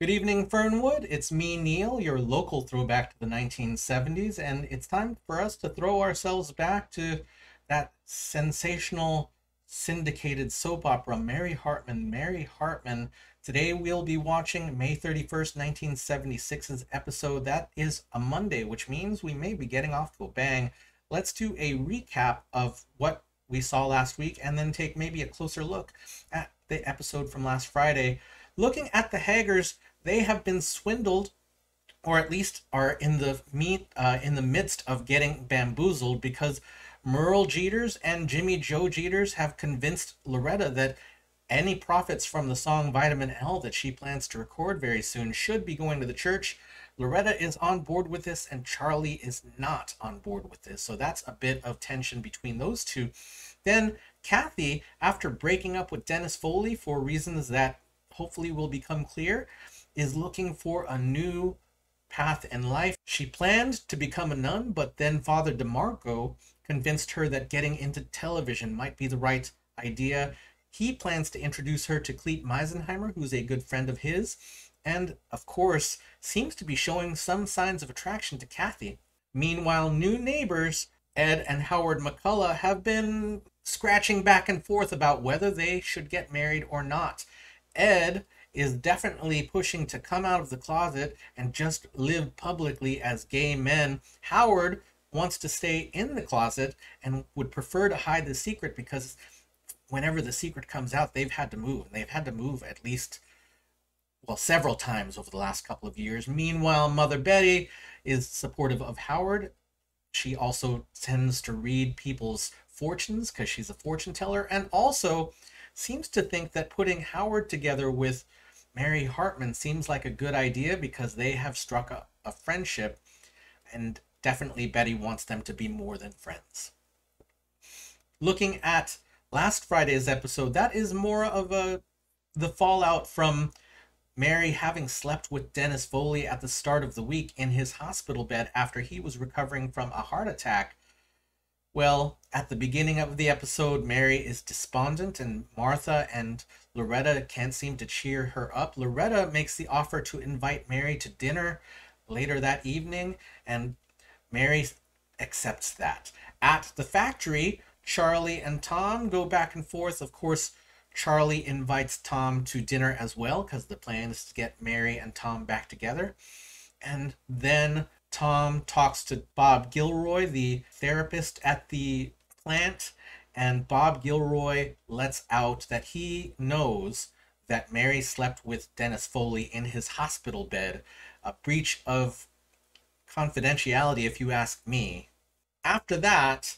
Good evening, Fernwood. It's me, Neil, your local throwback to the 1970s, and it's time for us to throw ourselves back to that sensational syndicated soap opera, Mary Hartman. Mary Hartman. Today we'll be watching May 31st, 1976's episode. That is a Monday, which means we may be getting off to a bang. Let's do a recap of what we saw last week and then take maybe a closer look at the episode from last Friday. Looking at the Haggers, they have been swindled, or at least are in the midst of getting bamboozled, because Merle Jeters and Jimmy Joe Jeters have convinced Loretta that any profits from the song Vitamin L that she plans to record very soon should be going to the church. Loretta is on board with this, and Charlie is not on board with this. So that's a bit of tension between those two. Then Kathy, after breaking up with Dennis Foley for reasons that hopefully will become clear, is looking for a new path in life. She planned to become a nun, but then Father DeMarco convinced her that getting into television might be the right idea. He plans to introduce her to Clete Meisenheimer, who's a good friend of his, and of course seems to be showing some signs of attraction to Kathy. Meanwhile, new neighbors, Ed and Howard McCullough, have been scratching back and forth about whether they should get married or not. Ed is definitely pushing to come out of the closet and just live publicly as gay men. Howard wants to stay in the closet and would prefer to hide the secret, because whenever the secret comes out, they've had to move. They've had to move at least, well, several times over the last couple of years. Meanwhile, Mother Betty is supportive of Howard. She also tends to read people's fortunes because she's a fortune teller, and also seems to think that putting Howard together with Mary Hartman seems like a good idea because they have struck a friendship, and definitely Betty wants them to be more than friends. Looking at last Friday's episode, that is more of the fallout from Mary having slept with Dennis Foley at the start of the week in his hospital bed after he was recovering from a heart attack. Well, at the beginning of the episode, Mary is despondent, and Martha and Loretta can't seem to cheer her up. Loretta makes the offer to invite Mary to dinner later that evening, and Mary accepts that. At the factory, Charlie and Tom go back and forth. Of course, Charlie invites Tom to dinner as well, because the plan is to get Mary and Tom back together. And then Tom talks to Bob Gilroy, the therapist at the plant, and Bob Gilroy lets out that he knows that Mary slept with Dennis Foley in his hospital bed, a breach of confidentiality if you ask me. After that,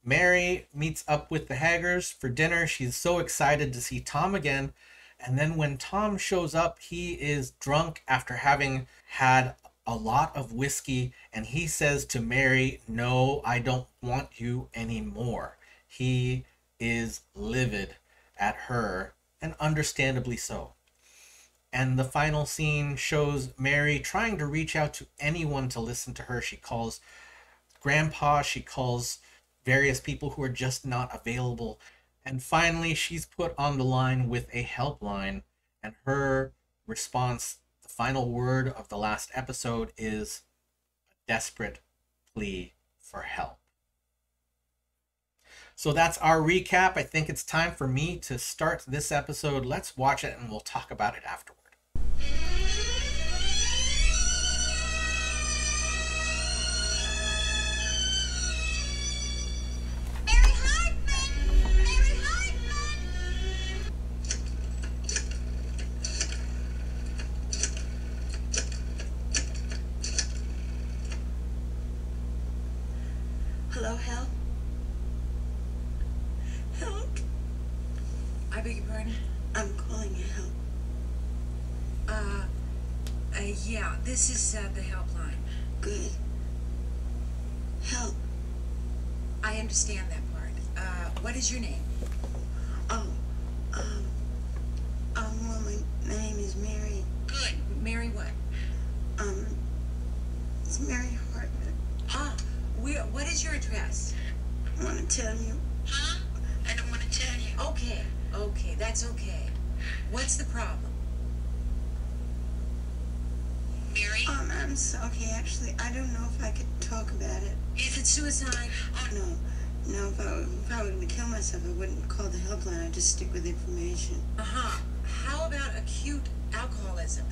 Mary meets up with the Haggers for dinner. She's so excited to see Tom again, and then when Tom shows up, he is drunk after having had a lot of whiskey, and he says to Mary, "No, I don't want you anymore." He is livid at her, and understandably so. And the final scene shows Mary trying to reach out to anyone to listen to her. She calls Grandpa, she calls various people who are just not available. And finally, she's put on the line with a helpline, and her response, the final word of the last episode, is a desperate plea for help. So that's our recap. I think it's time for me to start this episode. Let's watch it and we'll talk about it afterward. Mary Hartman! Mary Hartman! Hello, Hal? Help? I beg your pardon? I'm calling you help. Yeah, this is the helpline. Good. Help. I understand that part. What is your name? Oh, well, my name is Mary. Good. Mary what? It's Mary Hartman. Ah, what is your address? I want to tell you. Huh? I don't want to tell you. Okay, that's okay. What's the problem? I'm so okay. Actually, I don't know if I could talk about it. Is it suicide? Oh no, no. If I were going to kill myself, I wouldn't call the helpline. I'd just stick with information. Uh-huh. How about acute alcoholism?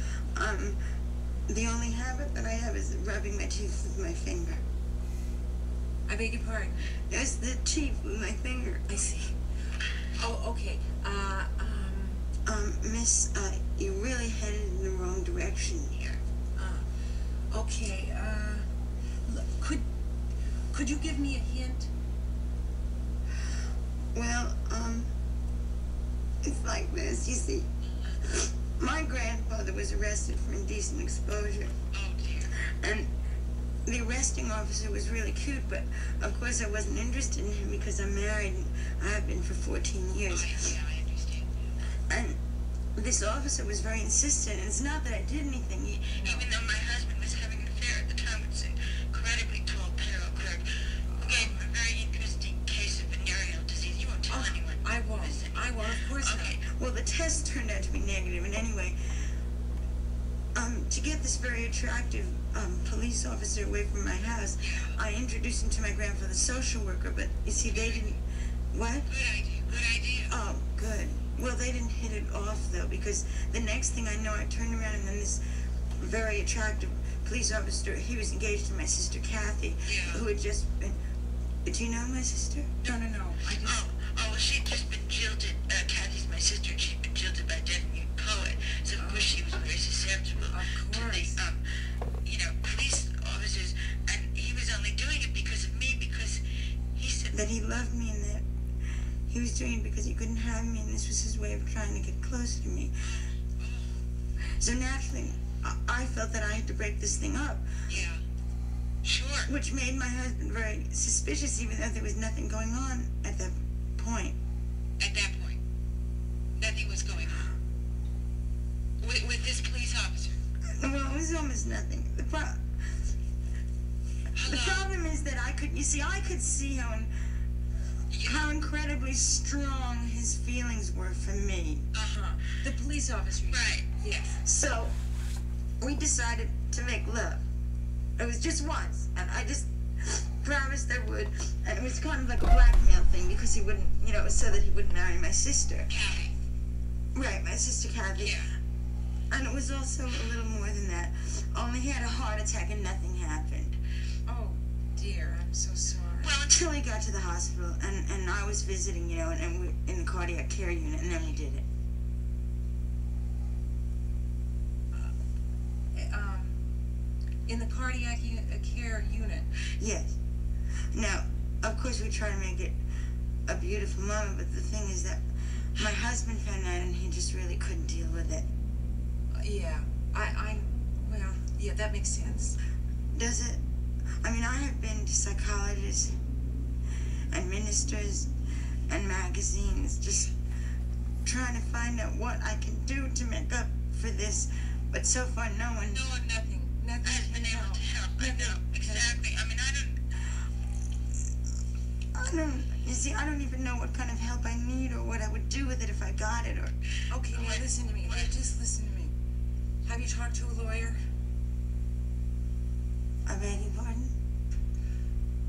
The only habit that I have is rubbing my teeth with my finger. I beg your pardon. That's the teeth with my finger. I see. Oh, okay. Miss, you're really headed in the wrong direction here. Okay, look, could you give me a hint? Well, it's like this, you see. My grandfather was arrested for indecent exposure. Oh, dear. And the arresting officer was really cute, but of course I wasn't interested in him because I'm married and I have been for 14 years. I understand. And this officer was very insistent, and it's not that I did anything. Even though my husband was having an affair at the time with an incredibly tall payroll clerk who gave him a very interesting case of venereal disease. You won't tell anyone. I won't. I won't, of course Okay. not. Well, the test turned out to be negative, and anyway, to get this very attractive police officer away from my house, I introduced him to my grandfather's social worker, but you see, they didn't... What? Good idea. Oh, good. Well, they didn't hit it off, though, because the next thing I know, I turned around, and then this very attractive police officer, he was engaged to my sister, Kathy, who had just been... Do you know my sister? No. I just... Oh, well, she'd just been jilted. Kathy's my sister, and she'd been jilted by a deaf-mute poet. So, of course, she was very susceptible to the, police officers. And he was only doing it because of me, because he said that he loved me and that he was doing it because he couldn't have me, and this was his way of trying to get closer to me. So, naturally, I felt that I had to break this thing up. Yeah. Sure. Which made my husband very suspicious, even though there was nothing going on at that point. At that point, nothing was going on. With this police officer? Well, it was almost nothing. The problem is that I could see how incredibly strong his feelings were for me. Uh-huh. The police officer. Right. Yes. So, we decided to make love. It was just once, and I just promised I would, and it was kind of like a blackmail thing because he wouldn't, it was so that he wouldn't marry my sister. Kathy. Right, my sister Kathy. Yeah. And it was also a little more than that. Only he had a heart attack and nothing happened. Oh, dear, I'm so sorry. Well, until he got to the hospital, and I was visiting, and we in the cardiac care unit, and then we did it. In the cardiac care unit? Yes. Now, of course, we try to make it a beautiful moment, but the thing is that my husband found out, and he just really couldn't deal with it. Yeah. Well, yeah, that makes sense. Does it? I mean, I have been to psychologists and ministers and magazines just trying to find out what I can do to make up for this, but so far no one... Nothing. Nothing has been able to help. I know, exactly. I mean, you see, I don't even know what kind of help I need or what I would do with it if I got it, or... Okay, now listen to me. Now, just listen to me. Have you talked to a lawyer? I beg your pardon?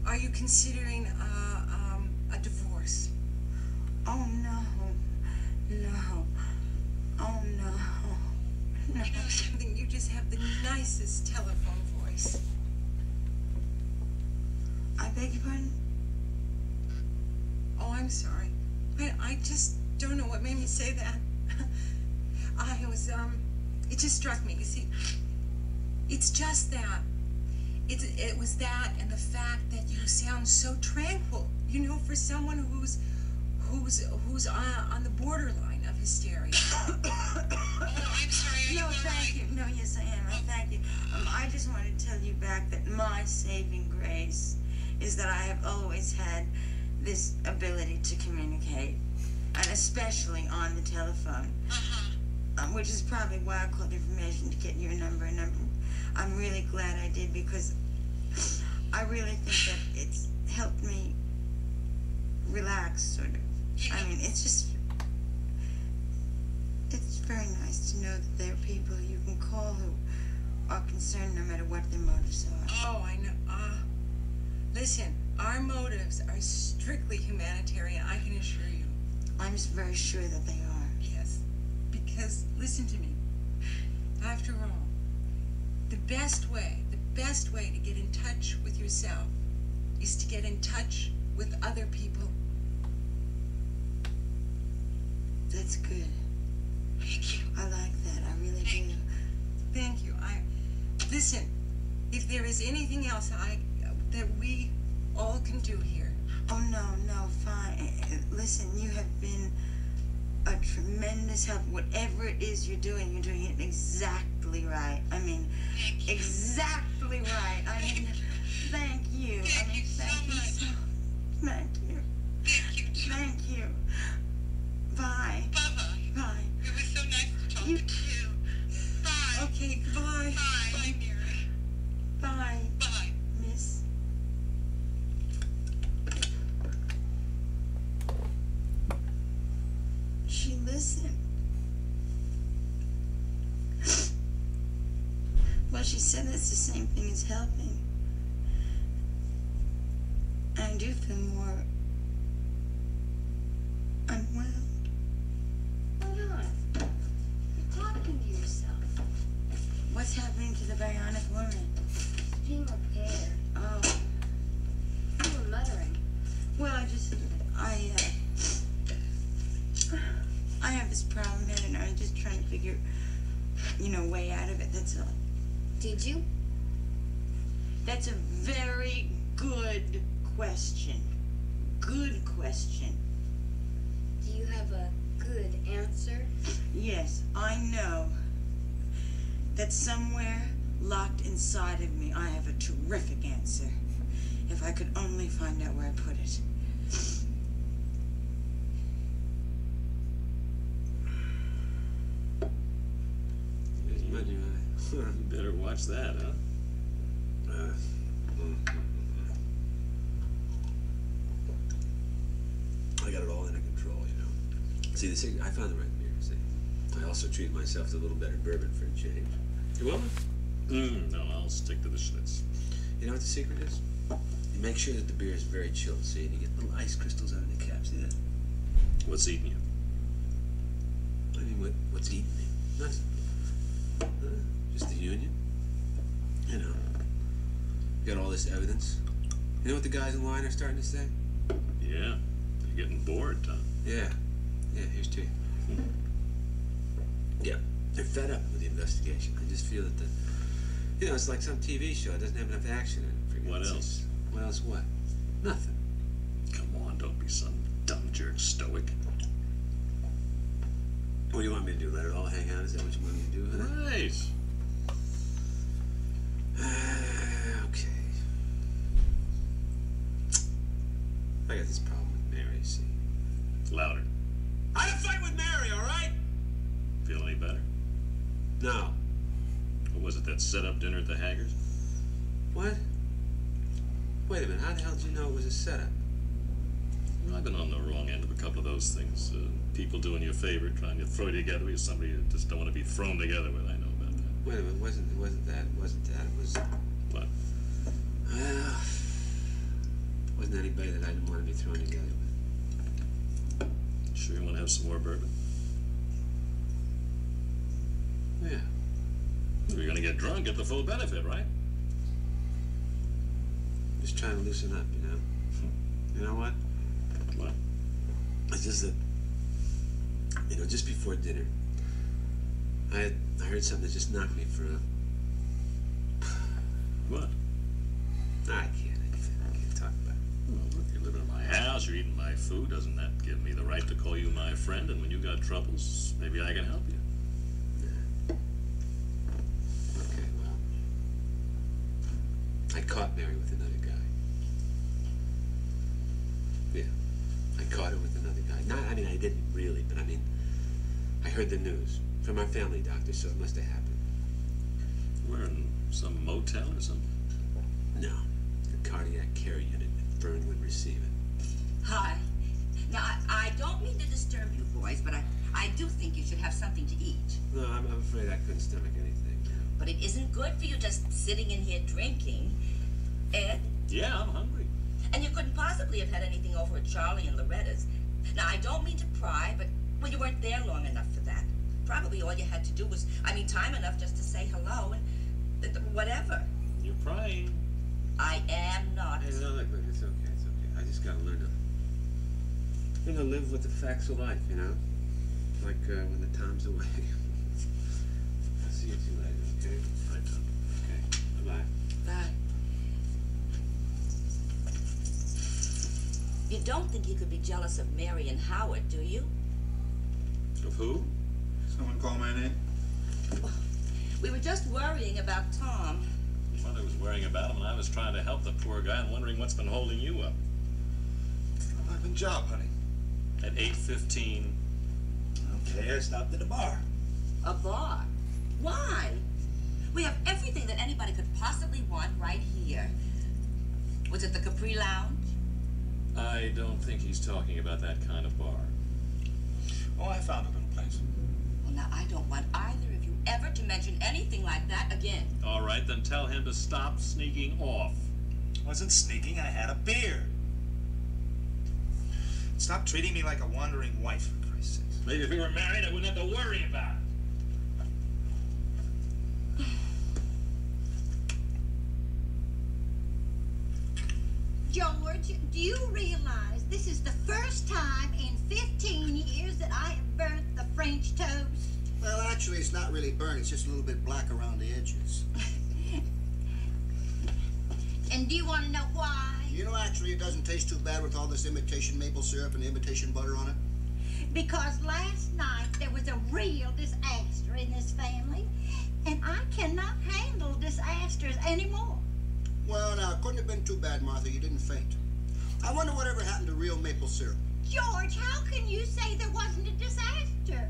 Are you considering a divorce? Oh, no. No. Oh, no. No. You know something? You just have the nicest telephone voice. I beg your pardon? Oh, I'm sorry. I just don't know what made me say that. It just struck me. You see, it's just that. It was that and the fact that you sound so tranquil, for someone who's on the borderline of hysteria. Oh, I'm sorry. No, thank you. No, yes, I am. Thank you. I just wanted to tell you back that my saving grace is that I have always had this ability to communicate, and especially on the telephone, which is probably why I called information to get your number. And I'm really glad I did, because I really think that it's helped me relax, sort of. I mean, it's very nice to know that there are people you can call who are concerned no matter what their motives are. Oh, I know. Listen, our motives are strictly humanitarian, I can assure you. I'm very sure that they are. Yes. Because, listen to me. After all, the best way to get in touch with yourself is to get in touch with other people. That's good. Thank you. I like that. I really do. Thank you. Listen, if there is anything else that we all can do here. Oh, no, fine. Listen, you have been a tremendous help. Whatever it is you're doing it exactly right. I mean, exactly right. I mean, thank you. Thank you so much. Thank you. Thank you, too. Thank you. Bye. Bye-bye. Bye. It was so nice to talk You to you. Bye. Okay, goodbye. Bye. Bye, Mary. Bye, Bye. miss. She listened. Well, she said that's the same thing as helping. I do feel more unwell. Hold on. You're talking to yourself. What's happening to the bionic woman? It's being repaired. Oh, You were muttering. well, I have this problem here, and I'm just trying to figure, way out of it. That's all. Did you? That's a very good question. Good question. Do you have a good answer? Yes, I know that somewhere locked inside of me, I have a terrific answer. If I could only find out where I put it. There's menu. You better watch that, huh? I got it all under control, you know. See, I found the right beer, see. I also treat myself to a little better bourbon for a change. You want one? No, I'll stick to the Schlitz. You know what the secret is? You make sure that the beer is very chilled, see, and you get little ice crystals out of the cap, see that? What's eating you? I mean, what's eating me? Nothing. Just the union. You know. Got all this evidence. You know what the guys in line are starting to say? Yeah, you're getting bored, Tom. Yeah. Yeah, here's to you. Yeah, they're fed up with the investigation. I just feel that it's like some TV show. It doesn't have enough action in it. For What God's else? sakes. What else what? Nothing. Come on, don't be some dumb jerk stoic. What do you want me to do? Let it all hang out? Is that what you want me to do? Huh? Right. Okay. I got this problem with Mary, see. Louder. I had a fight with Mary, all right? Feel any better? No. Or was it that set-up dinner at the Haggers? What? Wait a minute. How the hell did you know it was a setup? I've been on the wrong end of a couple of those things. People doing you a favor, trying to throw you together with somebody you just don't want to be thrown together with. I know about that. Wait a minute. It wasn't that. It was... What? Well... wasn't anybody that I didn't want to be thrown together with. Sure you want to have some more bourbon? Yeah. If you're going to get drunk, get the full benefit, right? Just trying to loosen up, you know? You know what? What? It's just that, just before dinner, I heard something that just knocked me for a... What? I can't talk about it. Well, if you live in my house, you're eating my food, doesn't that give me the right to call you my friend? And when you got troubles, maybe I can help you. Okay, well, I caught Mary with another guy. Yeah, I caught her with another guy. I didn't really, but I heard the news from our family doctor, so it must have happened. We're in some motel or something? No, the cardiac care unit at Fernwood Receiving. Hi. Now, I don't mean to disturb you boys, but I do think you should have something to eat. No, I'm afraid I couldn't stomach anything. But it isn't good for you just sitting in here drinking. Ed? Yeah, I'm hungry. And you couldn't possibly have had anything over at Charlie and Loretta's. Now, I don't mean to pry, but, well, you weren't there long enough for that. Probably all you had to do was, time enough just to say hello and whatever. You're prying. I am not. Hey, no, look, it's okay, it's okay. I just gotta learn to live with the facts of life, you know? Like when the time's away. I'll see you two later, okay? Right, Tom. Okay, bye-bye. Bye. You don't think he could be jealous of Mary and Howard, do you? Of who? Someone call my name? We were just worrying about Tom. Mother was worrying about him, and I was trying to help the poor guy and wondering what's been holding you up. I've been job hunting. At 8:15. Okay, I stopped at a bar. A bar? Why? We have everything that anybody could possibly want right here. Was it the Capri Lounge? I don't think he's talking about that kind of bar. Oh, I found a little place. Well, now, I don't want either of you ever to mention anything like that again. All right, then tell him to stop sneaking off. Wasn't sneaking, I had a beer. Stop treating me like a wandering wife, for Christ's sake. Maybe if we were married, I wouldn't have to worry about it. George, do you realize this is the first time in 15 years that I have burnt the French toast? Well, actually, it's not really burnt. It's just a little bit black around the edges. And do you want to know why? You know, actually, it doesn't taste too bad with all this imitation maple syrup and imitation butter on it. Because last night there was a real disaster in this family, and I cannot handle disasters anymore. Well, now, it couldn't have been too bad, Martha. You didn't faint. I wonder whatever happened to real maple syrup. George, how can you say there wasn't a disaster?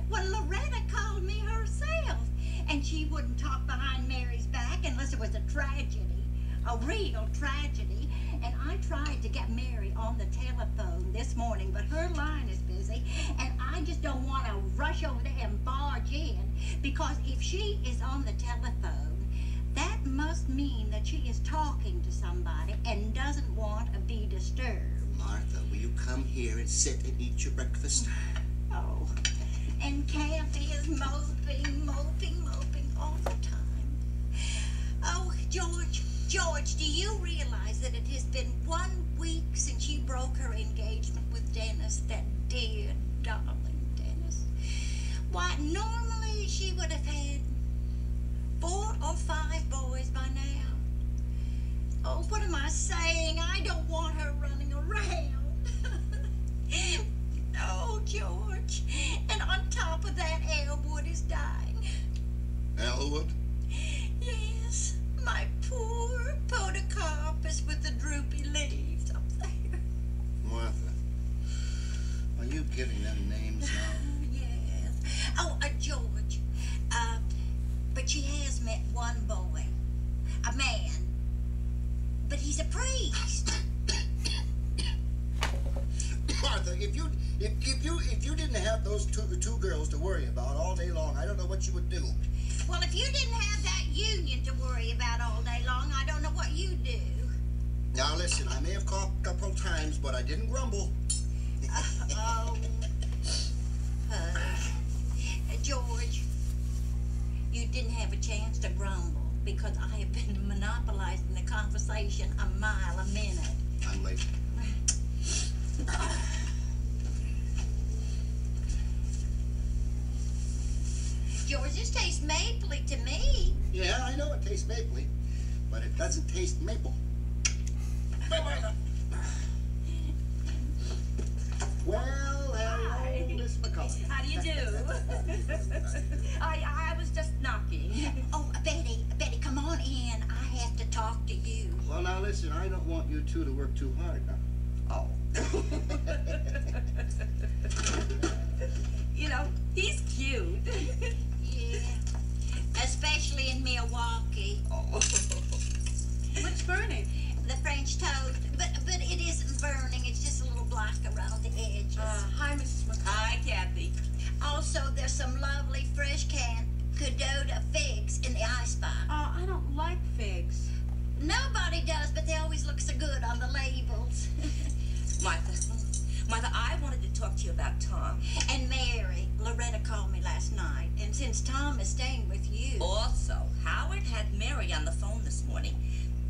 Well, Loretta called me herself, and she wouldn't talk behind Mary's back unless it was a tragedy, a real tragedy. And I tried to get Mary on the telephone this morning, but her line is busy, and I just don't want to rush over there and barge in, because if she is on the telephone, that must mean that she is talking to somebody and doesn't want to be disturbed. Martha, will you come here and sit and eat your breakfast? Oh, and Kathy is moping all the time. Oh, George, do you realize that it has been 1 week since she broke her engagement with Dennis, that dear, darling Dennis? Why, normally she would have had 4 or 5 boys by now. Oh, what am I saying? I don't want her running around. Oh, George. And on top of that, Elwood is dying. Elwood? Yes, my poor podocarpus with the droopy leaves up there. Martha, are you giving them names now? Yes. Oh, George. But she has met one boy, a man, but he's a priest. Martha, if you didn't have those two girls to worry about all day long, I don't know what you would do. Well, if you didn't have that union to worry about all day long, I don't know what you'd do. Now listen, I may have coughed a couple times, but I didn't grumble. George, you didn't have a chance to grumble because I have been monopolizing the conversation a mile a minute. I'm late. George, this tastes mapley to me. Yeah, I know it tastes mapley, but it doesn't taste maple. Bye-bye. Well, hello, Miss McCullough. How do you do? I was just knocking. Oh, Betty, come on in. I have to talk to you. Well, now listen, I don't want you two to work too hard now. Oh. You know, he's cute. Yeah, especially in Milwaukee. Oh. What's burning? The French toast, but it isn't burning. It's just a little black around the edges. Hi, Mrs. McCall. Hi, Kathy. Also, there's some lovely fresh canned Cadota figs in the on the labels. Martha, I wanted to talk to you about Tom. And Mary, Loretta called me last night, and since Tom is staying with you... Also, Howard had Mary on the phone this morning,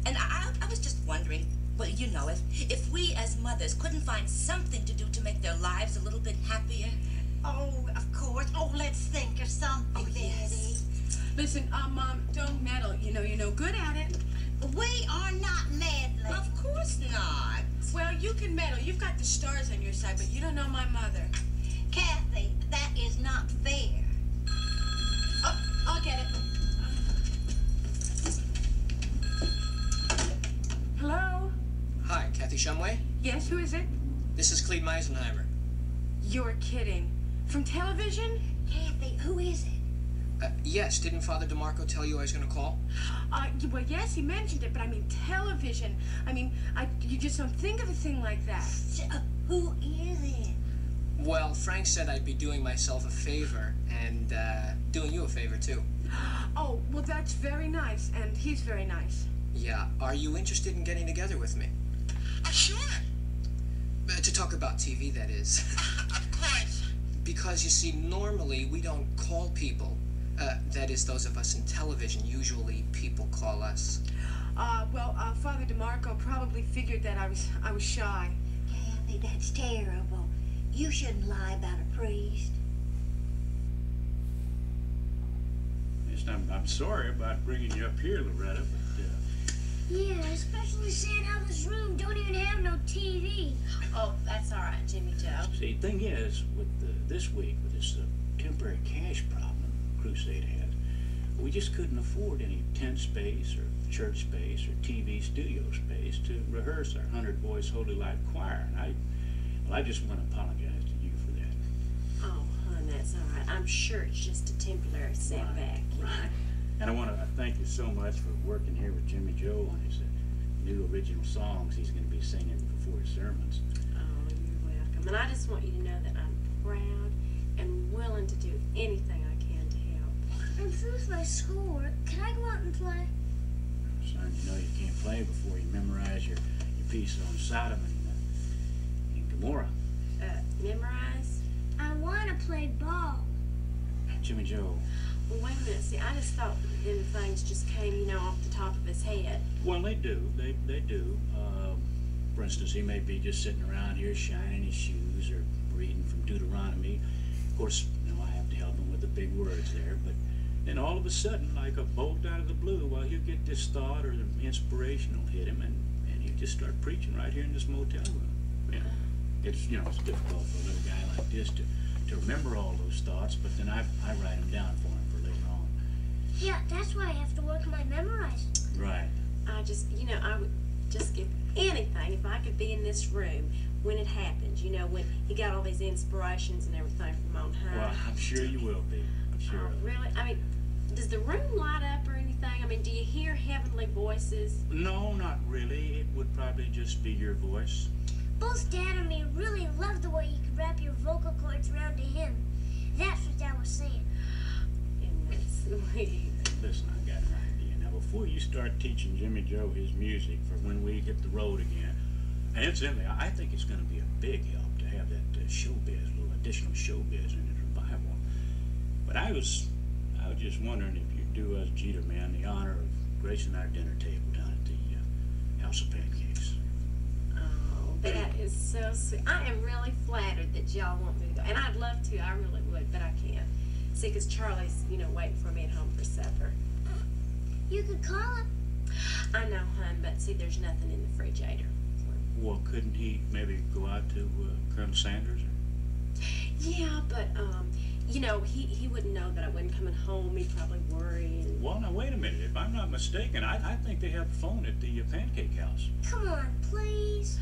and I was just wondering, well, you know, if we as mothers couldn't find something to do to make their lives a little bit happier. Oh, of course. Oh, let's think of something, Betty. Yes. Listen, Mom, don't meddle. You know, you're no good at it. We are not meddling. Of course not. Well, you can meddle. You've got the stars on your side, but you don't know my mother. Kathy, that is not fair. Oh, I'll get it. Hello? Hi, Kathy Shumway. Yes, who is it? This is Cleve Meisenheimer. You're kidding. From television? Kathy, who is it? Yes, didn't Father DeMarco tell you I was going to call? Well, yes, he mentioned it, but I mean television. I mean, you just don't think of a thing like that. Who is it? Well, Frank said I'd be doing myself a favor and doing you a favor, too. Oh, well, that's very nice, and he's very nice. Yeah. Are you interested in getting together with me? Sure. To talk about TV, that is. Of course. Because, you see, normally we don't call people. That is, those of us in television. Usually people call us. Well, Father DeMarco probably figured that I was shy. Kathy, that's terrible. You shouldn't lie about a priest. Yes, I'm sorry about bringing you up here, Loretta, but... Yeah, especially seeing how this room don't even have no TV. Oh, that's all right, Jimmy Joe. See, the thing is, with this week, with this temporary cash problem Crusade had, we just couldn't afford any tent space or church space or TV studio space to rehearse our 100-voice Holy Life Choir, and I just want to apologize to you for that. Oh, hon, that's all right. I'm sure it's just a temporary setback. Right. And I want to thank you so much for working here with Jimmy Joe on his new original songs he's going to be singing before his sermons. Oh, you're welcome. And I just want you to know that I'm proud and willing to do anything I can to help. I'm through with my schoolwork. Can I go out and play? Son, you know you can't play before you memorize your piece on Sodom and Gomorrah. Memorize? I want to play ball. Jimmy Joe. Well, wait a minute. See, I just thought them things just came, you know, off the top of his head. Well, they do. They do. For instance, he may be just sitting around here shining his shoes or reading from Deuteronomy. Of course, you know, I have to help him with the big words there, but then all of a sudden, like a bolt out of the blue, well, he'll get this thought or the inspiration will hit him, and he'll just start preaching right here in this motel room. You know, it's difficult for a little guy like this to remember all those thoughts, but then I write them down for him for later on. Yeah, that's why I have to work on my memorizing. Right. I would just give anything if I could be in this room when it happens, you know, when he got all these inspirations and everything from on high. Well, I'm sure you will be. I'm sure. Oh, really? I mean, does the room light up or anything? I mean, do you hear heavenly voices? No, not really. It would probably just be your voice. Both Dad and me really love the way you could wrap your vocal cords around a hymn. That's what Dad was saying. Isn't that sweet? Listen, I got an idea. Now, before you start teaching Jimmy Joe his music for when we hit the road again, and incidentally, I think it's going to be a big help to have that showbiz, a little additional showbiz in his revival. But I was just wondering if you'd do us Jeter men the honor of gracing our dinner table down at the House of Pancakes. Oh, that is so sweet. I am really flattered that y'all want me to go. And I'd love to, I really would, but I can't. See, because Charlie's, you know, waiting for me at home for supper. You could call him. I know, hon, but see, there's nothing in the refrigerator. Well, couldn't he maybe go out to Colonel Sanders? Yeah, but, you know, he wouldn't know that I wasn't coming home. He'd probably worry. And... Well, now, wait a minute. If I'm not mistaken, I think they have a phone at the Pancake House. Come on, please.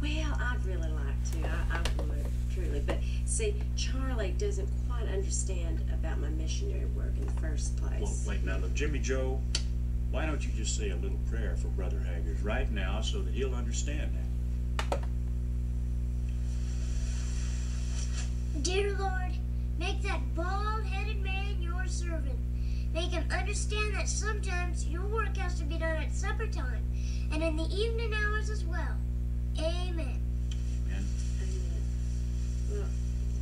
Well, I'd really like to. I would, truly. But, see, Charlie doesn't quite understand about my missionary work in the first place. Well, wait, now, look, Jimmy Joe, why don't you just say a little prayer for Brother Haggers right now so that he'll understand that? Dear Lord, make that bald-headed man your servant. Make him understand that sometimes your work has to be done at supper time and in the evening hours as well. Amen. Amen. Amen. Well,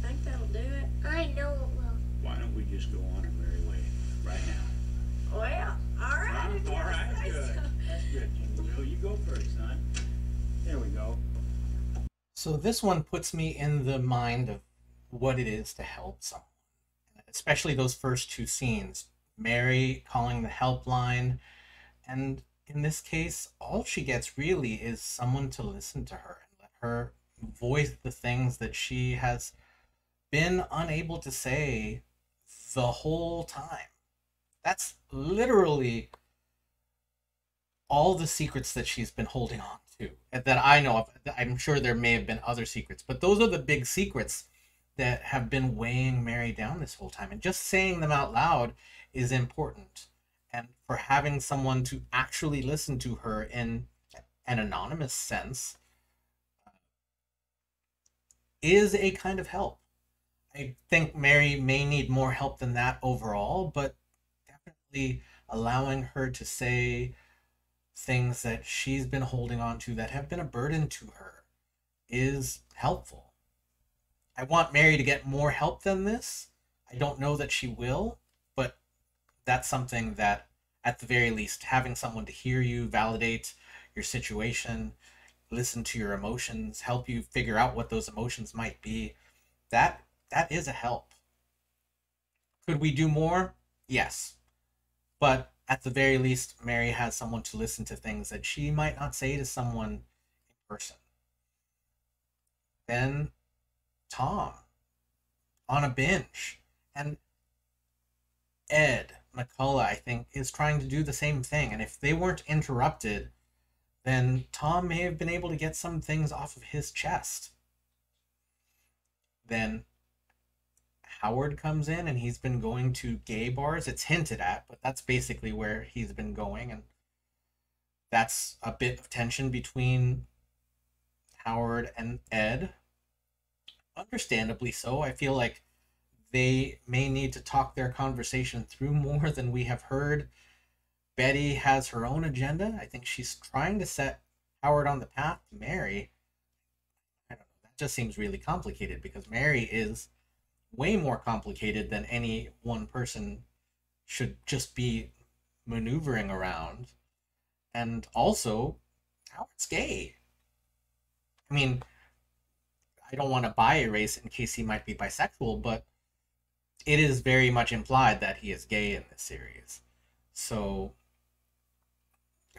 I think that'll do it. I know it will. Why don't we just go on our merry way right now? Well, all right. if All y'all right, say good. so. That's good, Jimmy Joe. You go first, son. There we go. So this one puts me in the mind of what it is to help someone, especially those first two scenes. Mary calling the helpline, and in this case, all she gets really is someone to listen to her and let her voice the things that she has been unable to say the whole time. That's literally all the secrets that she's been holding on to that I know of. I'm sure there may have been other secrets, but those are the big secrets that have been weighing Mary down this whole time. And just saying them out loud is important. And for having someone to actually listen to her in an anonymous sense is a kind of help. I think Mary may need more help than that overall, but definitely allowing her to say things that she's been holding on to that have been a burden to her is helpful. I want Mary to get more help than this. I don't know that she will, but that's something that, at the very least, having someone to hear you, validate your situation, listen to your emotions, help you figure out what those emotions might be, that is a help. Could we do more? Yes. But at the very least, Mary has someone to listen to things that she might not say to someone in person. Then Tom on a bench. And Ed McCullough, I think, is trying to do the same thing. And if they weren't interrupted, then Tom may have been able to get some things off of his chest. Then Howard comes in and he's been going to gay bars. It's hinted at, but that's basically where he's been going. And that's a bit of tension between Howard and Ed. Understandably so. I feel like they may need to talk their conversation through more than we have heard. Betty has her own agenda. I think she's trying to set Howard on the path to Mary. I don't know. That just seems really complicated because Mary is way more complicated than any one person should just be maneuvering around. And also, Howard's gay. I mean, I don't want to buy a race in case he might be bisexual, but it is very much implied that he is gay in this series. So,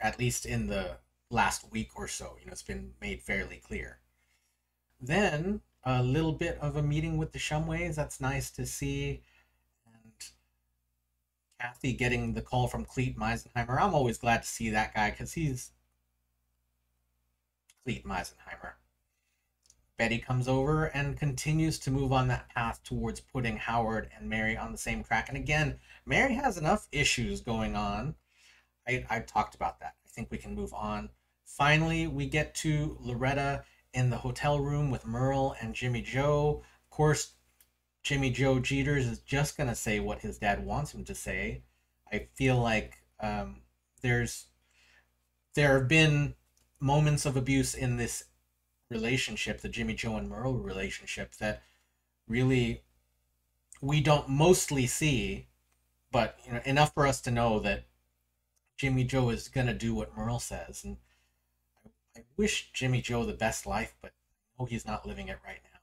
at least in the last week or so, it's been made fairly clear. Then, a little bit of a meeting with the Shumways. That's nice to see. And Kathy getting the call from Cleet Meisenheimer. I'm always glad to see that guy because he's Cleet Meisenheimer. Betty comes over and continues to move on that path towards putting Howard and Mary on the same track. And again, Mary has enough issues going on. I talked about that. I think we can move on. Finally, we get to Loretta in the hotel room with Merle and Jimmy Joe. Of course, Jimmy Joe Jeters is just going to say what his dad wants him to say. I feel like there have been moments of abuse in this relationship, the Jimmy Joe and Merle relationship, that really we don't mostly see, but enough for us to know that Jimmy Joe is going to do what Merle says. And I wish Jimmy Joe the best life, but I know he's not living it right now.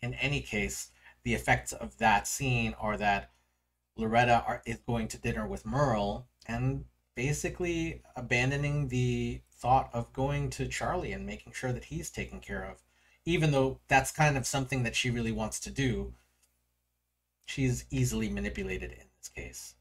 In any case, the effects of that scene are that Loretta is going to dinner with Merle and basically abandoning the thought of going to Charlie and making sure that he's taken care of. Even though that's kind of something that she really wants to do, she's easily manipulated in this case.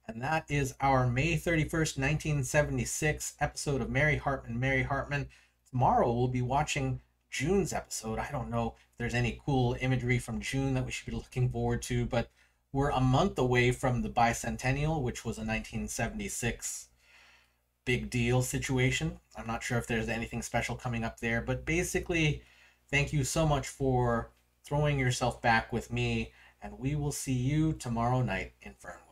And that is our May 31st, 1976 episode of Mary Hartman, Mary Hartman. Tomorrow we'll be watching June's episode. I don't know if there's any cool imagery from June that we should be looking forward to, but we're a month away from the bicentennial, which was a 1976 big deal situation. I'm not sure if there's anything special coming up there, but basically, thank you so much for throwing yourself back with me and we will see you tomorrow night in Fernwood.